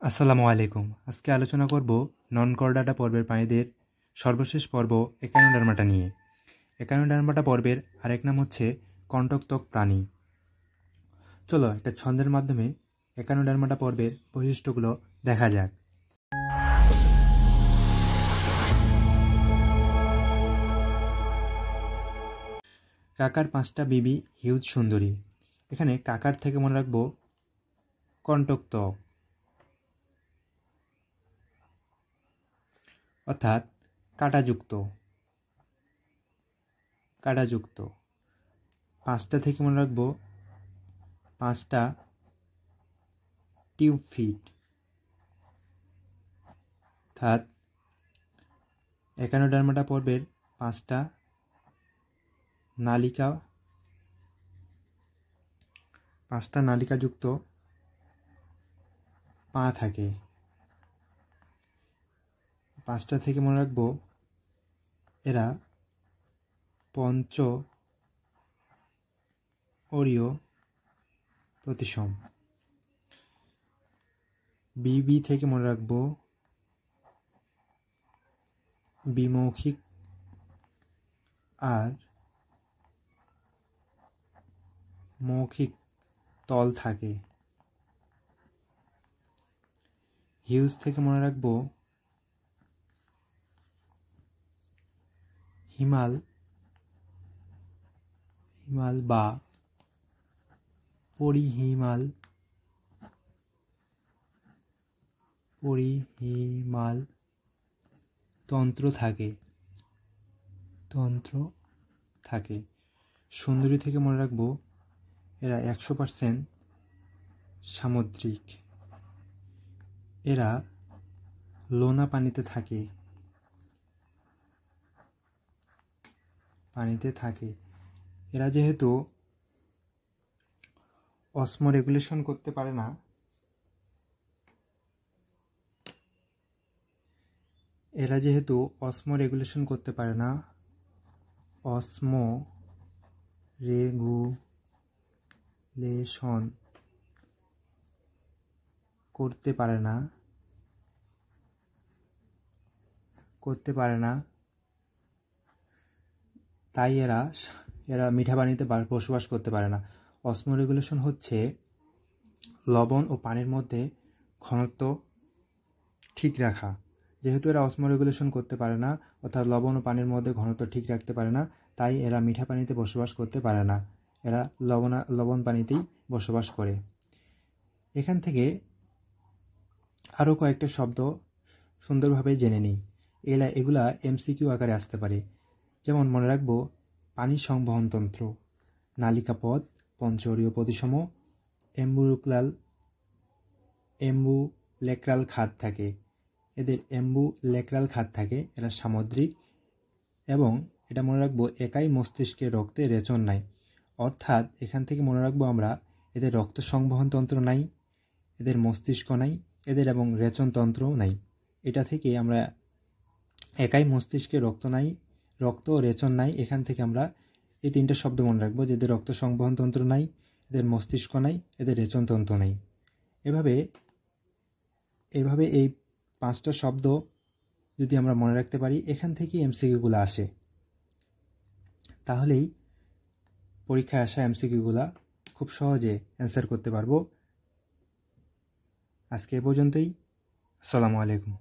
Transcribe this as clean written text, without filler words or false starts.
আসসালামু আলাইকুম। আজকে আলোচনা করব নন করডাটা পর্বের প্রাণীদের সর্বশেষ পর্ব একানোডার্মাটা নিয়ে। একানোডার্মাটা পর্বের আরেক নাম হচ্ছে কণ্টকত্বক প্রাণী। চলো একটা ছন্দের মাধ্যমে একানোডার্মাটা পর্বের বৈশিষ্ট্যগুলো দেখা যাক। কাকার 5টা বিবি হিউজ সুন্দরী। এখানে কাকার থেকে মনে রাখবো কণ্টকত্বক, অর্থাৎ কাঁটাযুক্ত। 5টা থেকে মনে রাখবো 5টা টিউব ফিট, অর্থাৎ একানোডার্মাটা পর্বের 5টা নালিকাযুক্ত পা থাকে। 5টা থেকে মনে রাখবো এরা পঞ্চ অরীয় প্রতিসম। বিবি থেকে মনে রাখবো বিমৌখিক আর মৌখিক তল থাকে। হিউজ থেকে মনে রাখবো হিমাল বা পরিহিমাল তন্ত্র থাকে। সুন্দরী থেকে মনে রাখবো এরা 100% সামুদ্রিক। এরা লোনা পানিতে থাকে। এরা যেহেতু অসমো রেগুলেশন করতে পারে না, অসমো রেগুলেশন করতে পারে না, তাই এরা মিঠা পানিতে বসবাস করতে পারে না। অসমো রেগুলেশন হচ্ছে লবণ ও পানির মধ্যে ঘনত্ব ঠিক রাখা। যেহেতু এরা অসমো রেগুলেশন করতে পারে না, অর্থাৎ লবণ ও পানির মধ্যে ঘনত্ব ঠিক রাখতে পারে না, তাই এরা মিঠা পানিতে বসবাস করতে পারে না। এরা লবণ পানিতেই বসবাস করে। এখান থেকে আরও কয়েকটা শব্দ সুন্দরভাবে জেনে নিই। এগুলা এমসিকিউ আকারে আসতে পারে। যেমন মনে রাখবো পানি সংবহনতন্ত্র, নালিকাপথ, পঞ্চঅরীয় প্রতিসম, এম্বুলেক্রাল খাদ থাকে। এদের এম্বুলেক্রাল খাদ থাকে। এরা সামুদ্রিক এবং এটা মনে রাখবো একাই মস্তিষ্কের রক্তে রেচন নাই। অর্থাৎ এখান থেকে মনে রাখবো আমরা এদের রক্ত সংবহনতন্ত্র নাই, এদের মস্তিষ্ক নাই, এদের এবং রেচনতন্ত্রও নাই। এটা থেকে আমরা একাই মস্তিষ্কে রক্ত ও রেচন নাই। এখান থেকে আমরা এই 3টা শব্দ মনে রাখবো, যে এদের রক্ত সংবহনতন্ত্র নাই, এদের মস্তিষ্ক নাই, এদের রেচনতন্ত্র নাই। এভাবে এই 5টা শব্দ যদি আমরা মনে রাখতে পারি, এখান থেকেই এমসিকিউগুলো আসে। তাহলেই পরীক্ষায় আসা এমসিকিউগুলো খুব সহজে অ্যান্সার করতে পারবো। আজকে এ পর্যন্তই। আসসালামু আলাইকুম।